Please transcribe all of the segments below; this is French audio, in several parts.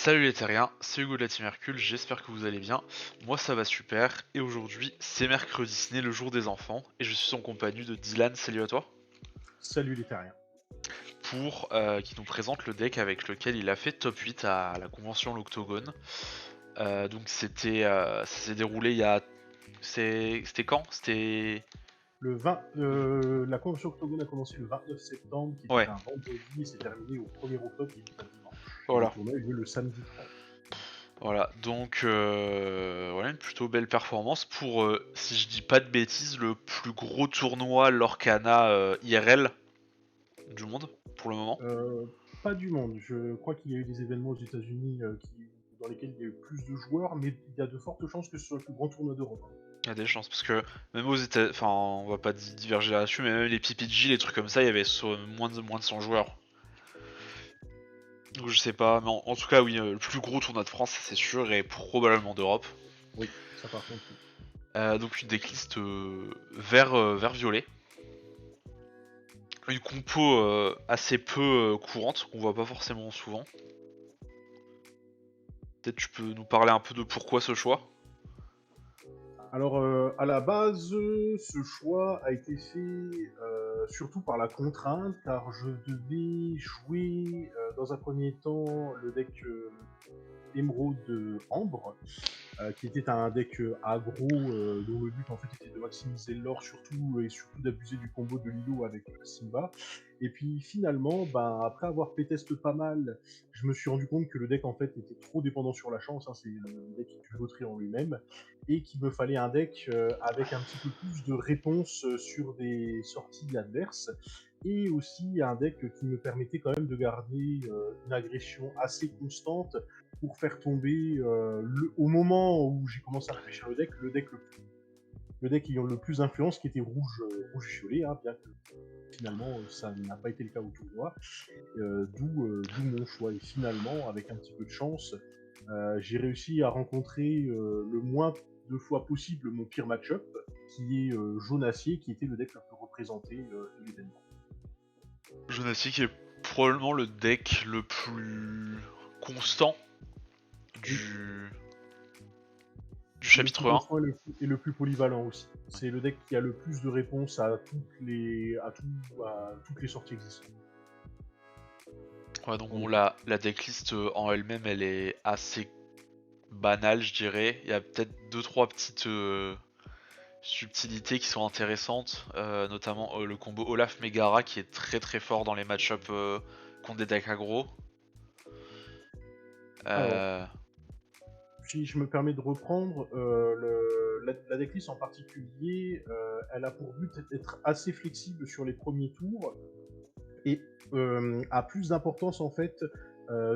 Salut les terriens, c'est Hugo de la Team Hercule, j'espère que vous allez bien. Moi ça va super, et aujourd'hui c'est mercredi ciné, le jour des enfants, et je suis en compagnie de Dylan, salut à toi, Salut les terriens. pour qui nous présente le deck avec lequel il a fait top 8 à la convention l'Octogone. Donc ça s'est déroulé il y a... C'était quand? C'était... Le 20, la convention Octogone a commencé le 29 septembre, qui était Ouais, un vendredi, et s'est terminé au 1er octobre, qui est un dimanche. Et le voilà. tournoi a eu lieu le samedi 30. Voilà, donc voilà une plutôt belle performance pour, si je dis pas de bêtises, le plus gros tournoi Lorcana IRL du monde pour le moment. Euh, Pas du monde. Je crois qu'il y a eu des événements aux États-Unis dans lesquels il y a eu plus de joueurs, mais il y a de fortes chances que ce soit le plus grand tournoi d'Europe. Il y a des chances parce que même aux États, enfin on va pas diverger là-dessus, mais même les PPG, les trucs comme ça, il y avait moins de 100 joueurs. Donc je sais pas, mais en tout cas oui, le plus gros tournoi de France c'est sûr et probablement d'Europe. Oui, ça par contre, oui. Donc une decklist vert violet, une compo assez peu courante qu'on voit pas forcément souvent. Peut-être tu peux nous parler un peu de pourquoi ce choix. Alors, à la base, ce choix a été fait surtout par la contrainte, car je devais jouer dans un premier temps le deck Émeraude Ambre, qui était un deck aggro dont le but en fait était de maximiser l'or surtout et surtout d'abuser du combo de Lilo avec Simba. Et puis finalement, ben, après avoir playtest pas mal, je me suis rendu compte que le deck en fait était trop dépendant sur la chance, hein, c'est le deck du loterie en lui-même, et qu'il me fallait un deck avec un petit peu plus de réponses sur des sorties adverses, et aussi un deck qui me permettait quand même de garder une agression assez constante pour faire tomber, au moment où j'ai commencé à réfléchir le deck ayant le plus d'influence, qui était rouge-violet, hein, bien que finalement ça n'a pas été le cas au tournoi, d'où mon choix. Et finalement, avec un petit peu de chance, j'ai réussi à rencontrer le moins de fois possible mon pire match-up, qui est jaune acier, qui était le deck le plus représenté de l'événement. Jonassi qui est probablement le deck le plus constant Oui, du, du le plus chapitre 1. constant et le plus polyvalent aussi. C'est le deck qui a le plus de réponses à toutes les sorties existantes. Ouais, donc En bon, effet. la decklist en elle-même, elle est assez banale, je dirais. Il y a peut-être deux trois petites subtilités qui sont intéressantes, notamment le combo Olaf Megara qui est très très fort dans les match-up contre des decks aggro. Alors, Euh, si je me permets de reprendre, la decklist en particulier, elle a pour but d'être assez flexible sur les premiers tours et a plus d'importance en fait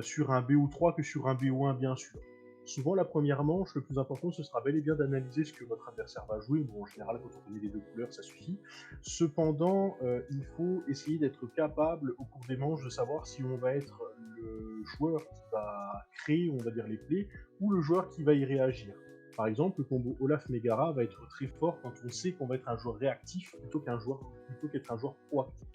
sur un BO3 que sur un BO1 bien sûr. Souvent la première manche, le plus important ce sera bel et bien d'analyser ce que votre adversaire va jouer. Bon, en général quand on connaît les deux couleurs ça suffit. Cependant, il faut essayer d'être capable au cours des manches de savoir si on va être le joueur qui va créer, on va dire, les plays, ou le joueur qui va y réagir. Par exemple, le combo Olaf Megara va être très fort quand on sait qu'on va être un joueur réactif plutôt qu'être un joueur proactif.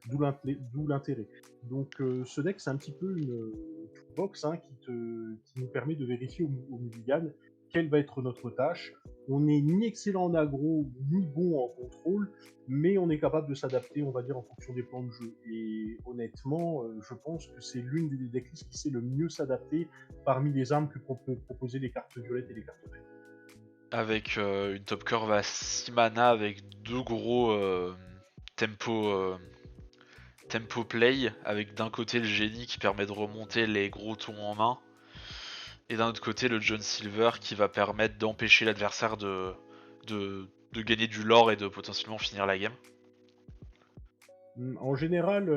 D'où l'intérêt. Donc ce deck, c'est un petit peu une toolbox, hein, qui nous permet de vérifier au mulligan quelle va être notre tâche. On n'est ni excellent en aggro, ni bon en contrôle, mais on est capable de s'adapter, on va dire, en fonction des plans de jeu. Et honnêtement, je pense que c'est l'une des decklists qui sait le mieux s'adapter parmi les armes que peuvent proposer les cartes violettes et les cartes vertes. avec une top curve à 6 mana avec deux gros tempo, tempo play, avec d'un côté le génie qui permet de remonter les gros tours en main, et d'un autre côté le John Silver qui va permettre d'empêcher l'adversaire de gagner du lore et de potentiellement finir la game. En général,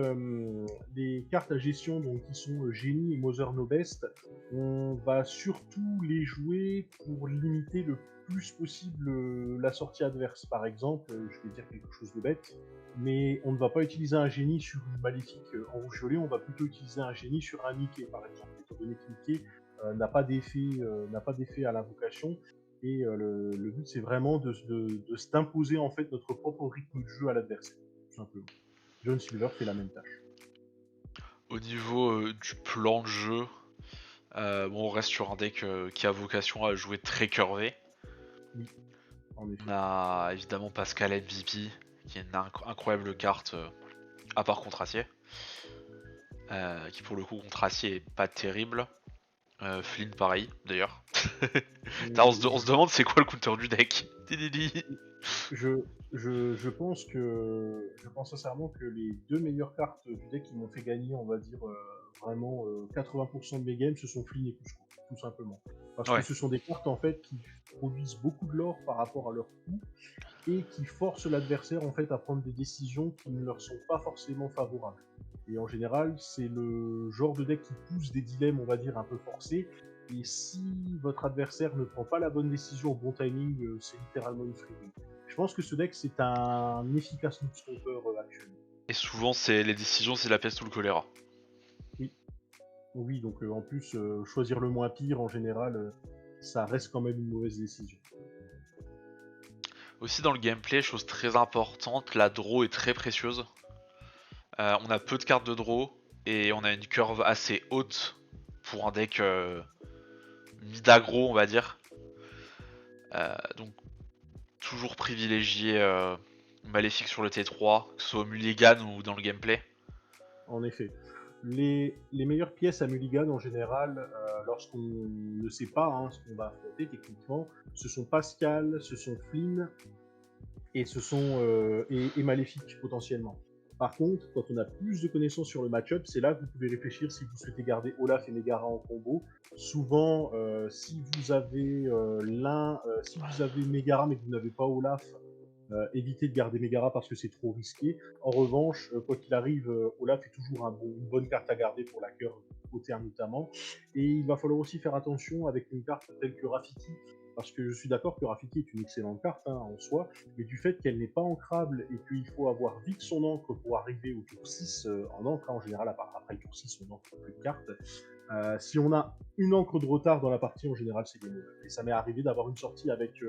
les cartes à gestion donc, qui sont Génie et Mother No Best, on va surtout les jouer pour limiter le plus possible la sortie adverse. Par exemple, je vais dire quelque chose de bête, mais on ne va pas utiliser un génie sur une maléfique en rouge-violet, on va plutôt utiliser un génie sur un Mickey, par exemple, étant donné que Mickey n'a pas d'effet à l'invocation. Et le but, c'est vraiment de s'imposer en fait notre propre rythme de jeu à l'adversaire, tout simplement. John Silver fait la même tâche. Au niveau du plan de jeu, Bon, on reste sur un deck qui a vocation à jouer très curvé. Oui, en On effet. a évidemment Pascal MVP, qui est une incroyable carte, à part contre acier. Qui pour le coup contre acier est pas terrible. Flynn pareil d'ailleurs. Putain, on se demande c'est quoi le counter du deck. Tididi. Je, je pense sincèrement que les deux meilleures cartes du deck qui m'ont fait gagner, on va dire, vraiment 80% de mes games, ce sont Flynn et Cusco, tout simplement. Parce que Ouais, ce sont des cartes en fait qui produisent beaucoup de lore par rapport à leur coût et qui forcent l'adversaire en fait à prendre des décisions qui ne leur sont pas forcément favorables. Et en général, c'est le genre de deck qui pousse des dilemmes, on va dire, un peu forcés. Et si votre adversaire ne prend pas la bonne décision au bon timing, c'est littéralement une free win. Je pense que ce deck, c'est un efficace noob stomper actuellement. et souvent c'est les décisions, c'est la peste ou le choléra. Oui, oui, donc en plus, choisir le moins pire, en général, ça reste quand même une mauvaise décision. Aussi dans le gameplay, chose très importante, la draw est très précieuse. On a peu de cartes de draw et on a une curve assez haute pour un deck mid-aggro, on va dire. Donc toujours privilégier Maléfique sur le T3, que ce soit au mulligan ou dans le gameplay. En effet. Les meilleures pièces à Mulligan, en général, lorsqu'on ne sait pas hein, ce qu'on va affronter techniquement, ce sont Pascal, ce sont Flynn et ce sont et Maléfique potentiellement. Par contre, quand on a plus de connaissances sur le match-up, c'est là que vous pouvez réfléchir si vous souhaitez garder Olaf et Megara en combo. Souvent, si vous avez Megara mais que vous n'avez pas Olaf, évitez de garder Megara parce que c'est trop risqué. En revanche, quoi qu'il arrive, Olaf est toujours une bonne carte à garder pour la cœur côté notamment. Et il va falloir aussi faire attention avec une carte telle que Rafiki, parce que je suis d'accord que Rafiki est une excellente carte hein, en soi, mais du fait qu'elle n'est pas ancrable et qu'il faut avoir vite son encre pour arriver au tour 6 en encre, hein, en général, après le tour 6, on encre plus de cartes. Si on a une encre de retard dans la partie, en général, c'est game over. Et ça m'est arrivé d'avoir une sortie avec,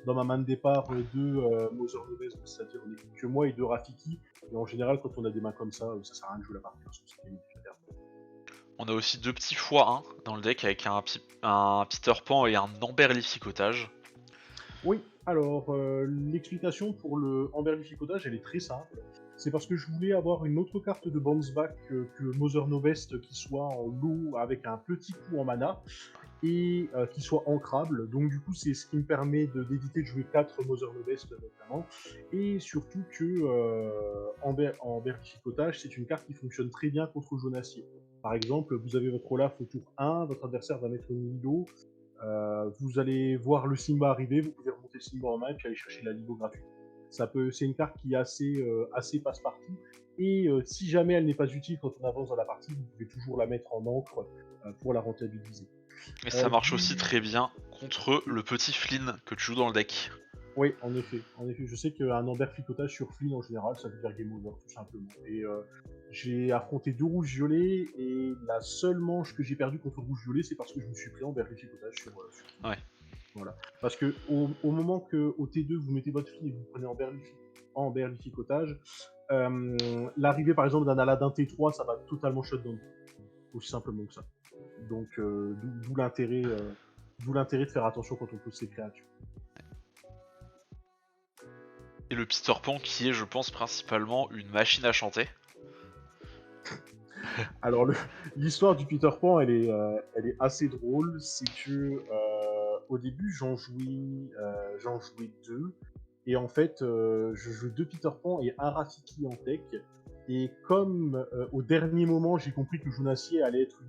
dans ma main de départ, deux Mother Loves, c'est-à-dire on n'est que moi et deux Rafiki. Et en général, quand on a des mains comme ça sert à rien de jouer la partie parce que c'est limite à perdre. On a aussi deux petits x1 dans le deck avec un Peter Pan et un Amber Lificotage. Oui, alors l'explication pour le emberlificotage, elle est très simple. C'est parce que je voulais avoir une autre carte de bounce back que Mother Novest qui soit en lot avec un petit coup en mana et qui soit ancrable. Donc du coup, c'est ce qui me permet d'éviter de jouer 4 Mother Novest notamment. Et surtout que emberlificotage, c'est une carte qui fonctionne très bien contre le jaune acier. Par exemple, vous avez votre Olaf au tour 1, votre adversaire va mettre une Lilo, vous allez voir le Simba arriver, vous pouvez remonter le Simba en main et puis aller chercher la Ligo gratuite. C'est une carte qui est assez passe-partout. Et si jamais elle n'est pas utile quand on avance dans la partie, vous pouvez toujours la mettre en encre pour la rentabiliser. Et ça marche aussi Du... très bien contre le petit Flynn que tu joues dans le deck. Oui, en effet. En effet, je sais qu'un Amber Flicotage sur Flynn en général, ça veut dire game over, tout simplement. Et j'ai affronté deux rouges-violets et la seule manche que j'ai perdue contre rouge-violet, c'est parce que je me suis pris Amber Flicotage sur Flynn. Ouais. Voilà. Parce que au moment que au T2 vous mettez votre Flynn et vous prenez Amber Lificotage, l'arrivée par exemple d'un Aladdin T3, ça va totalement shutdown. Aussi simplement que ça. Donc d'où l'intérêt de faire attention quand on pose ces créatures. Et le Peter Pan qui est, je pense, principalement une machine à chanter. Alors l'histoire du Peter Pan, elle est assez drôle. C'est que au début j'en jouais deux, et en fait je jouais deux Peter Pan et un Rafiki en tech. Et comme au dernier moment j'ai compris que Jounassier allait être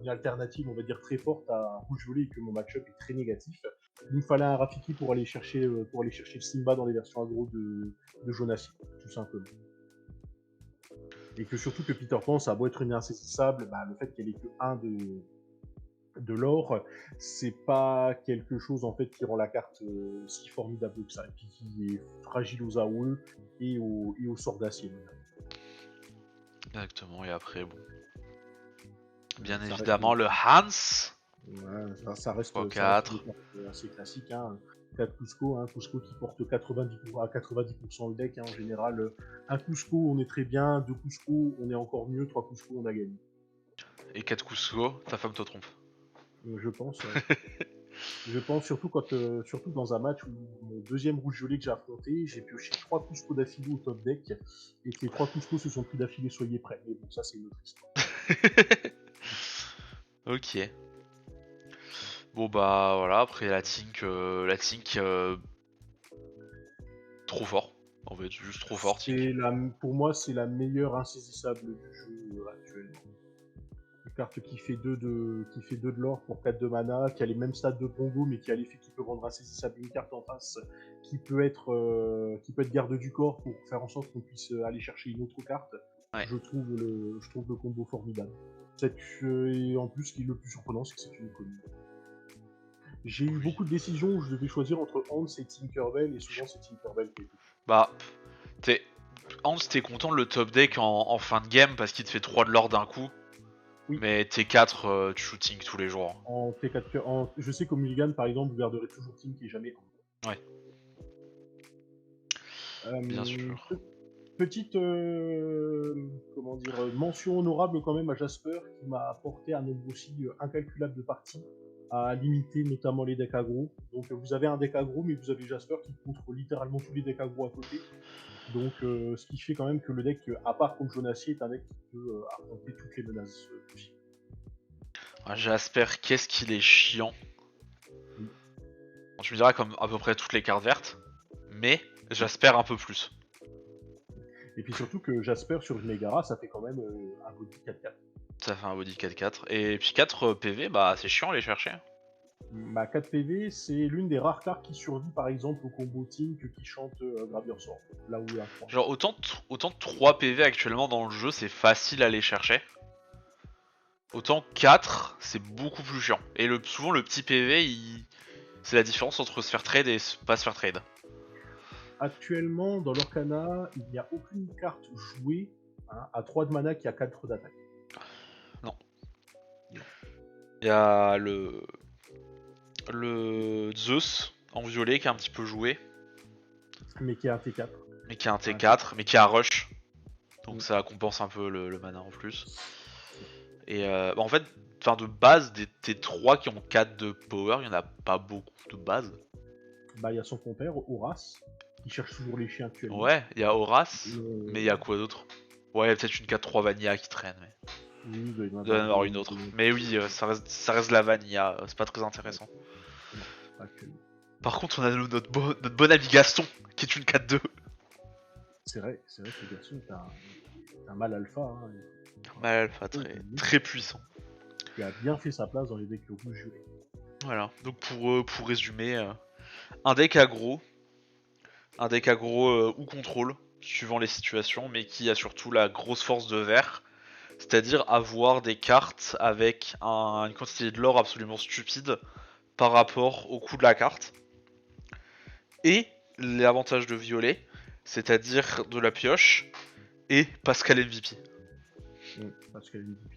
une alternative, on va dire très forte à Rouge Violet et que mon match-up est très négatif, il me fallait un Rafiki pour aller chercher le Simba dans les versions aggro de Jounassier, tout simplement. Et que surtout que Peter Pan, ça a beau être une insaisissable, bah, le fait qu'elle ait que un de l'or, c'est pas quelque chose en fait qui rend la carte si formidable que ça, et puis qui est fragile aux AOE et aux sorts d'acier. Exactement, et après, bon. Bien Ça reste, évidemment, le Hans ouais, ça reste des x4. cartes assez classiques. Hein. 4 Cusco, hein, Cusco qui porte 90% à 90% le deck. Hein, en général, un Cusco, on est très bien. Deux Cusco, on est encore mieux. Trois Cusco, on a gagné. Et 4 Cusco, ta femme te trompe. Je pense, ouais. Je pense surtout surtout dans un match où mon deuxième rouge-violet que j'ai affronté, j'ai pioché 3 Cusco d'affilée au top deck, et que les 3 Cusco se sont pris d'affilée, soyez prêts. Mais bon, ça c'est une autre histoire. Ok. Bon bah voilà, après la Tink, trop fort. En fait, juste trop fort, Tink. Pour moi, c'est la meilleure insaisissable du jeu actuellement. Une carte qui fait 2 de l'or pour 4 de mana, qui a les mêmes stats de Pongo, mais qui a l'effet qui peut rendre insaisissable une carte en face, qui peut être garde du corps pour faire en sorte qu'on puisse aller chercher une autre carte. Ouais. Je trouve le combo formidable. Et en plus, ce qui est le plus surprenant, c'est que c'est une commune. J'ai eu beaucoup de décisions où je devais choisir entre Hans et Tinkerbell, et souvent c'est Tinkerbell qui était. Bah, Hans, t'es content de le top deck en fin de game parce qu'il te fait 3 de l'or d'un coup. Oui. Mais T4, tu joues Tink tous les jours. En T4, je sais qu'au Mulligan, par exemple, vous garderez toujours Tink et jamais Hans. Ouais. Bien sûr. Petite mention honorable quand même à Jasper, qui m'a apporté un nombre aussi incalculable de parties à limiter notamment les decks aggro. Donc vous avez un deck aggro, mais vous avez Jasper qui contre littéralement tous les decks aggro à côté. Donc ce qui fait quand même que le deck, à part contre Jonassier, est un deck qui peut affronter toutes les menaces possibles. Jasper, qu'est-ce qu'il est chiant. Tu me diras comme à peu près toutes les cartes vertes, mais Jasper un peu plus. Et puis surtout que Jasper sur une Megara, ça fait quand même un body 4-4. Ça fait un body 4-4. Et puis 4 PV, bah c'est chiant à les chercher. 4 PV, c'est l'une des rares cartes qui survit par exemple au combo Tink qui chante Gravure Sword. Là où il y a 3. Genre autant de 3 PV actuellement dans le jeu, c'est facile à les chercher. Autant 4, c'est beaucoup plus chiant. Et souvent le petit PV, c'est la différence entre se faire trade et pas se faire trade. Actuellement, dans l'Orcana, il n'y a aucune carte jouée à 3 de mana qui a 4 d'attaque. Non. Il y a le Zeus en violet qui est un petit peu joué. Mais qui a un T4. Mais qui a un T4, mais qui a rush. Donc ça compense un peu le mana en plus. Et en fait, de base, des T3 qui ont 4 de power, il n'y en a pas beaucoup de base. Il y a son compère, Horace, qui cherche toujours les chiens actuellement. Ouais, il y a Horace, mais il y a quoi d'autre? Ouais, peut-être une 4-3 Vanilla qui traîne, mais... Oui, il doit y en avoir une autre. Mais oui, ça reste la Vanilla, c'est pas très intéressant. Par contre, on a notre bon ami Gaston, qui est une 4-2. C'est vrai que le garçon est un mal alpha. Hein, mal alpha, très puissant. Qui a bien fait sa place dans les decks rouges jurés. Voilà, donc pour résumer, un deck aggro ou contrôle, suivant les situations, mais qui a surtout la grosse force de vert, c'est-à-dire avoir des cartes avec une quantité de l'or absolument stupide par rapport au coût de la carte. Et l'avantage de violet, c'est-à-dire de la pioche et Pascal MVP. Pascal MVP.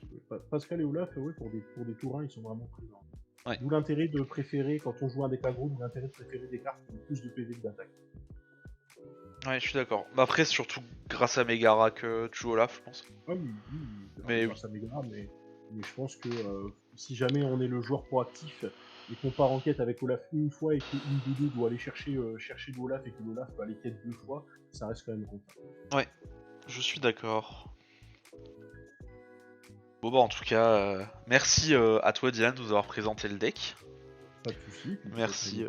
Pascal et Olaf, pour des tours 1, ils sont vraiment présents. Ouais. D'où l'intérêt de préférer, quand on joue un deck aggro, d'où l'intérêt de préférer des cartes qui ont plus de PV que d'attaque. Ouais, je suis d'accord. Après, c'est surtout grâce à Megara que tu joues Olaf, je pense. Ah oui, grâce à Megara, mais je pense que si jamais on est le joueur proactif et qu'on part en quête avec Olaf une fois et qu'une des deux doit aller chercher de Olaf et que l'Olaf va aller quête 2 fois, ça reste quand même rentable. Ouais, je suis d'accord. Bon bah en tout cas, merci à toi Dylan de nous avoir présenté le deck. Pas de soucis. Merci.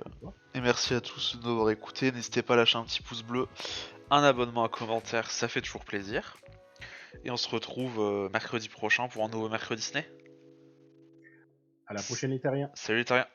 Et merci à tous de nous avoir écoutés. N'hésitez pas à lâcher un petit pouce bleu, un abonnement, un commentaire, ça fait toujours plaisir. Et on se retrouve mercredi prochain pour un nouveau mercredi Disney. À la prochaine les terriens. Salut les terriens.